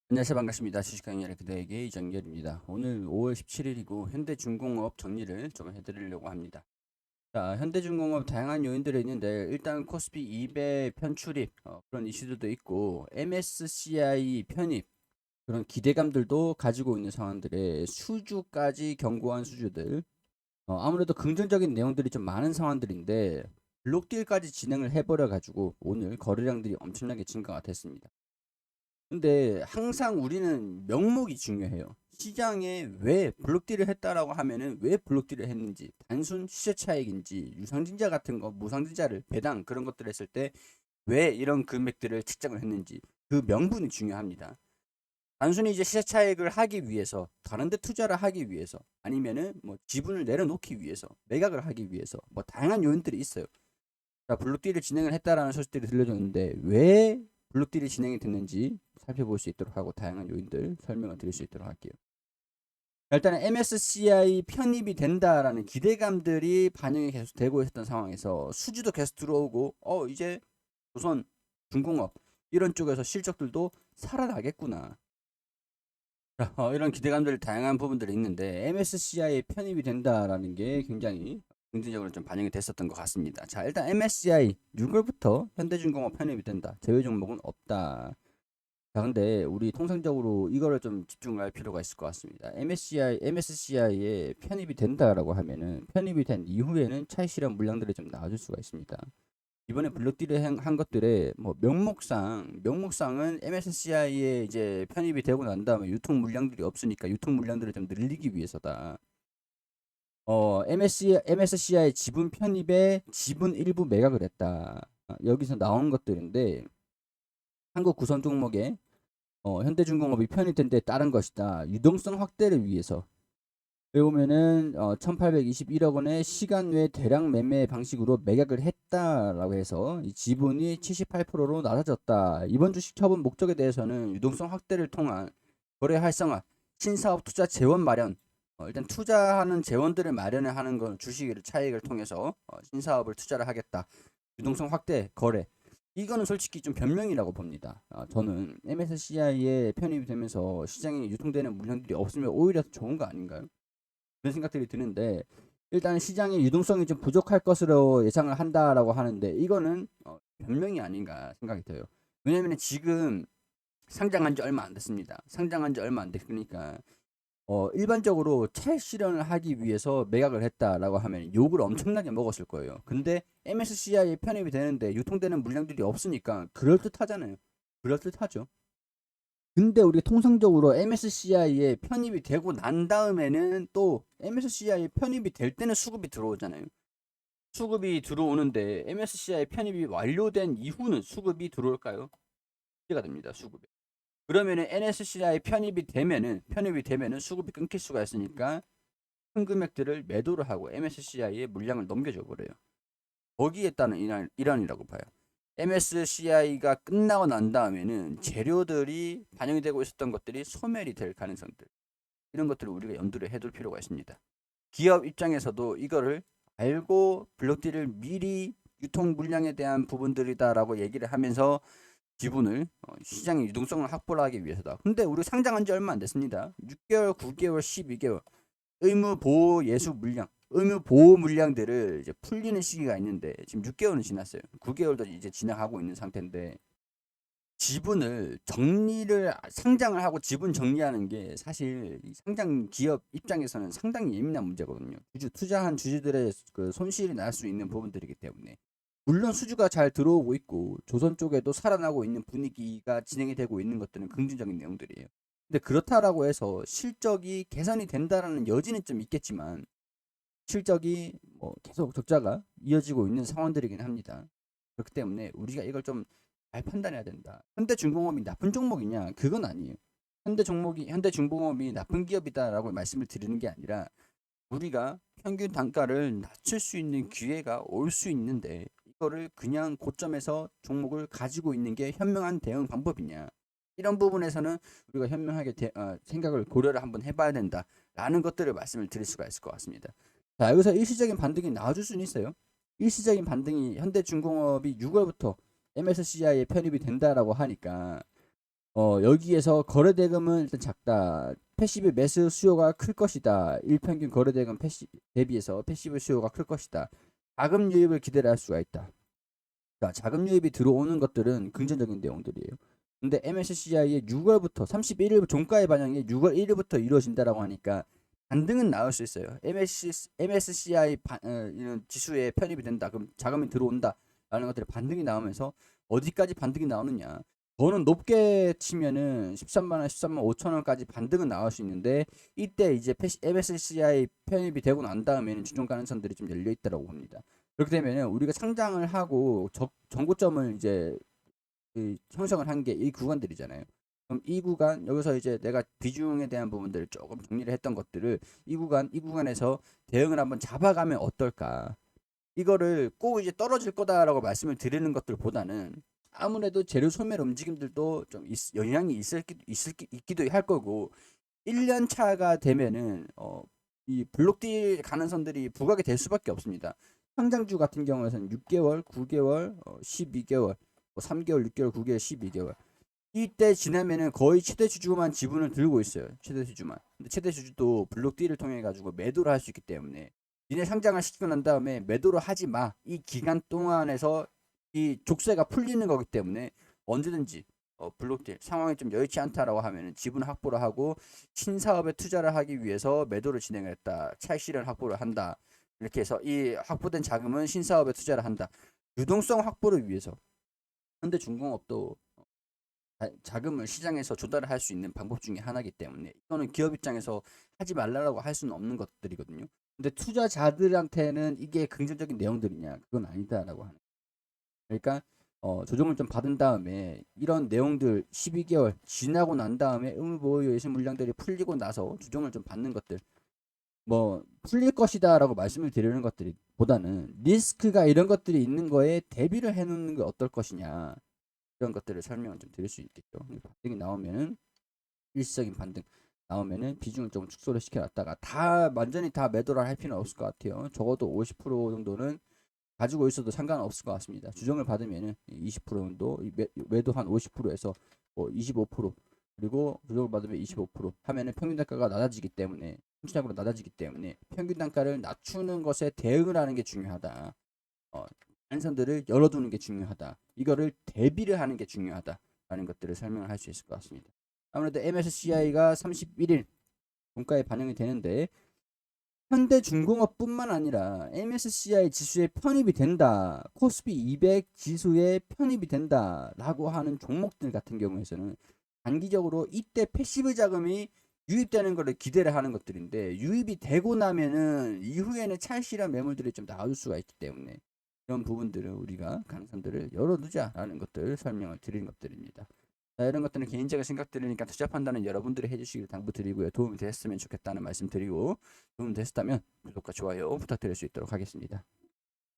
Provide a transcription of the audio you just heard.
안녕하세요. 반갑습니다. 주식강의의 그대에게 이정열입니다. 오늘 5월 17일이고 현대중공업 정리를 좀 해드리려고 합니다. 자, 현대중공업 다양한 요인들이 있는데 일단 코스피 200 편출입 그런 이슈들도 있고 MSCI 편입 그런 기대감들도 가지고 있는 상황들에 수주까지 견고한 수주들 아무래도 긍정적인 내용들이 좀 많은 상황들인데 블록딜까지 진행을 해버려 가지고 오늘 거래량들이 엄청나게 증가가 됐습니다. 근데 항상 우리는 명목이 중요해요. 시장에 왜 블록딜을 했다라고 하면은 왜 블록딜을 했는지, 단순 시세 차익인지, 유상증자 같은 거, 무상증자를 배당 그런 것들 했을 때 왜 이런 금액들을 책정을 했는지 그 명분이 중요합니다. 단순히 이제 시세 차익을 하기 위해서, 다른 데 투자를 하기 위해서, 아니면은 뭐 지분을 내려놓기 위해서, 매각을 하기 위해서 뭐 다양한 요인들이 있어요. 자, 블록딜을 진행을 했다라는 소식들이 들려줬는데 왜 블록딜이 진행이 됐는지 살펴볼 수 있도록 하고 다양한 요인들 설명을 드릴 수 있도록 할게요. 일단은 MSCI 편입이 된다라는 기대감들이 반영이 계속 되고 있었던 상황에서 수주도 계속 들어오고 이제 조선 중공업 이런 쪽에서 실적들도 살아나겠구나. 자, 이런 기대감들 다양한 부분들이 있는데 MSCI에 편입이 된다라는 게 굉장히 긍정적으로 좀 반영이 됐었던 것 같습니다. 자, 일단 MSCI 6월부터 현대중공업 편입이 된다. 제외 종목은 없다. 자, 근데 우리 통상적으로 이거를 좀 집중할 필요가 있을 것 같습니다. MSCI에 편입이 된다라고 하면은 편입이 된 이후에는 차익 실현 물량들이 좀 나와줄 수가 있습니다. 이번에 블록딜을 한 것들의 뭐 명목상은 MSCI에 이제 편입이 되고 난 다음에 유통 물량들이 없으니까 유통 물량들을 좀 늘리기 위해서다. MSCI 지분 편입에 지분 일부 매각을 했다. 여기서 나온 것들인데 한국 구성 종목에 현대중공업이 편입된 데 따른 것이다. 유동성 확대를 위해서 여기 보면은 1821억 원의 시간 외 대량 매매 방식으로 매각을 했다라고 해서 이 지분이 78%로 낮아졌다. 이번 주식 처분 목적에 대해서는 유동성 확대를 통한 거래 활성화, 신사업 투자 재원 마련. 일단 투자하는 재원들을 마련을 하는 건 주식 차익을 통해서 신사업을 투자를 하겠다. 유동성 확대, 거래. 이거는 솔직히 좀 변명이라고 봅니다. 저는 MSCI에 편입이 되면서 시장에 유통되는 물량들이 없으면 오히려 좋은 거 아닌가요? 그런 생각들이 드는데 일단 시장의 유동성이 좀 부족할 것으로 예상을 한다라고 하는데 이거는 변명이 아닌가 생각이 들어요. 왜냐하면 지금 상장한 지 얼마 안 됐습니다. 상장한 지 얼마 안 됐으니까 일반적으로 차익 실현을 하기 위해서 매각을 했다라고 하면 욕을 엄청나게 먹었을 거예요. 근데 MSCI에 편입이 되는데 유통되는 물량들이 없으니까 그럴듯하잖아요. 그럴듯하죠. 근데 우리 통상적으로 MSCI에 편입이 되고 난 다음에는 또 MSCI에 편입이 될 때는 수급이 들어오잖아요. 수급이 들어오는데 MSCI 편입이 완료된 이후는 수급이 들어올까요? 문제가 됩니다. 수급이. 그러면은 NSCI 편입이 되면은 수급이 끊길 수가 있으니까 큰 금액들을 매도를 하고 MSCI에 물량을 넘겨줘 버려요. 거기에 따른 일환이라고 봐요. MSCI가 끝나고 난 다음에는 재료들이 반영이 되고 있었던 것들이 소멸이 될 가능성들 이런 것들을 우리가 염두를 해둘 필요가 있습니다. 기업 입장에서도 이거를 알고 블록딜을 미리 유통 물량에 대한 부분들이다라고 얘기를 하면서 지분을 시장의 유동성을 확보를 하기 위해서다. 근데 우리 상장한 지 얼마 안 됐습니다. 6개월, 9개월, 12개월 의무 보호 예수 물량, 의무 보호 물량들을 이제 풀리는 시기가 있는데 지금 6개월은 지났어요. 9개월도 이제 지나가고 있는 상태인데 지분을 정리를 상장을 하고 지분 정리하는 게 사실 상장 기업 입장에서는 상당히 예민한 문제거든요. 투자한 주주들의 그 손실이 날 수 있는 부분들이기 때문에 물론 수주가 잘 들어오고 있고 조선 쪽에도 살아나고 있는 분위기가 진행이 되고 있는 것들은 긍정적인 내용들이에요. 근데 그렇다라고 해서 실적이 개선이 된다라는 여지는 좀 있겠지만 실적이 뭐 계속 적자가 이어지고 있는 상황들이긴 합니다. 그렇기 때문에 우리가 이걸 좀 잘 판단해야 된다. 현대중공업이 나쁜 종목이냐? 그건 아니에요. 현대중공업이 나쁜 기업이다라고 말씀을 드리는 게 아니라 우리가 평균 단가를 낮출 수 있는 기회가 올 수 있는데 이거를 그냥 고점에서 종목을 가지고 있는 게 현명한 대응 방법이냐? 이런 부분에서는 우리가 현명하게 생각을 고려를 한번 해봐야 된다라는 것들을 말씀을 드릴 수가 있을 것 같습니다. 자, 여기서 일시적인 반등이 나와줄 수는 있어요. 일시적인 반등이 현대중공업이 6월부터 MSCI에 편입이 된다라고 하니까 여기에서 거래대금은 일단 작다. 패시브 매수 수요가 클 것이다. 일평균 거래대금 대비해서 패시브 수요가 클 것이다. 자금 유입을 기대할 수가 있다. 자, 자금 유입이 들어오는 것들은 긍정적인 내용들이에요. 근데 MSCI의 6월부터 31일 종가의 반영이 6월 1일부터 이루어진다라고 하니까 반등은 나올 수 있어요. MSCI 이런 지수에 편입이 된다. 그럼 자금이 들어온다라는 것들이 반등이 나오면서 어디까지 반등이 나오느냐? 더는 높게 치면은 13만 원, 13만 5천 원까지 반등은 나올 수 있는데 이때 이제 MSCI 편입이 되고 난 다음에는 주종 가능성들이 좀 열려 있다라고 봅니다. 그렇게 되면은 우리가 상장을 하고 정고점을 이제 형성을 한 게 이 구간들이잖아요. 그럼 이 구간 여기서 이제 내가 비중에 대한 부분들을 조금 정리를 했던 것들을 이 구간에서 대응을 한번 잡아가면 어떨까? 이거를 꼭 이제 떨어질 거다라고 말씀을 드리는 것들보다는 아무래도 재료 소멸 움직임들도 좀 영향이 있기도 할 거고 1년 차가 되면은 이 블록딜 가능성들이 부각이 될 수밖에 없습니다. 상장주 같은 경우에는 6개월, 9개월, 12개월, 3개월, 6개월, 9개월, 12개월. 이때 지나면은 거의 최대 주주만 지분을 들고 있어요. 최대 주주만. 근데 최대 주주도 블록딜을 통해 가지고 매도를 할 수 있기 때문에 니네 상장을 시키고 난 다음에 매도를 하지 마. 이 기간 동안에서 이 족쇄가 풀리는 거기 때문에 언제든지 블록딜 상황이 좀 여의치 않다라고 하면은 지분 확보를 하고 신사업에 투자를 하기 위해서 매도를 진행을 했다. 차익 실현 확보를 한다. 이렇게 해서 이 확보된 자금은 신사업에 투자를 한다. 유동성 확보를 위해서 현대중공업도 자금을 시장에서 조달을 할 수 있는 방법 중에 하나이기 때문에 이거는 기업 입장에서 하지 말라고 할 수는 없는 것들이거든요. 근데 투자자들한테는 이게 긍정적인 내용들이냐? 그건 아니다라고 하는. 그러니까 조정을 좀 받은 다음에 이런 내용들 12개월 지나고 난 다음에 의무보유 예시 물량들이 풀리고 나서 조정을 좀 받는 것들 뭐 풀릴 것이다라고 말씀을 드리는 것들이 보다는 리스크가 이런 것들이 있는 거에 대비를 해놓는 게 어떨 것이냐 이런 것들을 설명을 좀 드릴 수 있겠죠. 반등이 나오면은 일시적인 반등 나오면은 비중을 좀 축소를 시켜놨다가 다 완전히 다 매도를 할 필요는 없을 것 같아요. 적어도 50% 정도는 가지고 있어도 상관없을 것 같습니다. 주정을 받으면은 20% 정도 매도 한 50%에서 25% 그리고 주정을 받으면 25% 하면은 평균 단가가 낮아지기 때문에 통치적으로 낮아지기 때문에 평균 단가를 낮추는 것에 대응을 하는 게 중요하다. 안선들을 열어두는 게 중요하다. 이거를 대비를 하는 게 중요하다라는 것들을 설명을 할 수 있을 것 같습니다. 아무래도 MSCI가 31일 종가에 반영이 되는데 현대중공업뿐만 아니라 MSCI 지수에 편입이 된다. 코스피 200 지수에 편입이 된다라고 하는 종목들 같은 경우에서는 단기적으로 이때 패시브 자금이 유입되는 것을 기대를 하는 것들인데 유입이 되고 나면은 이후에는 찰실한 매물들이 좀 나올 수가 있기 때문에 이런 부분들을 우리가 가능성들을 열어두자라는 것들 설명을 드리는 것들입니다. 자, 이런 것들은 개인적인 생각들이니까 투자 판단은 여러분들이 해주시길 당부드리고요. 도움이 됐으면 좋겠다는 말씀 드리고 도움이 됐다면 구독과 좋아요 부탁드릴 수 있도록 하겠습니다.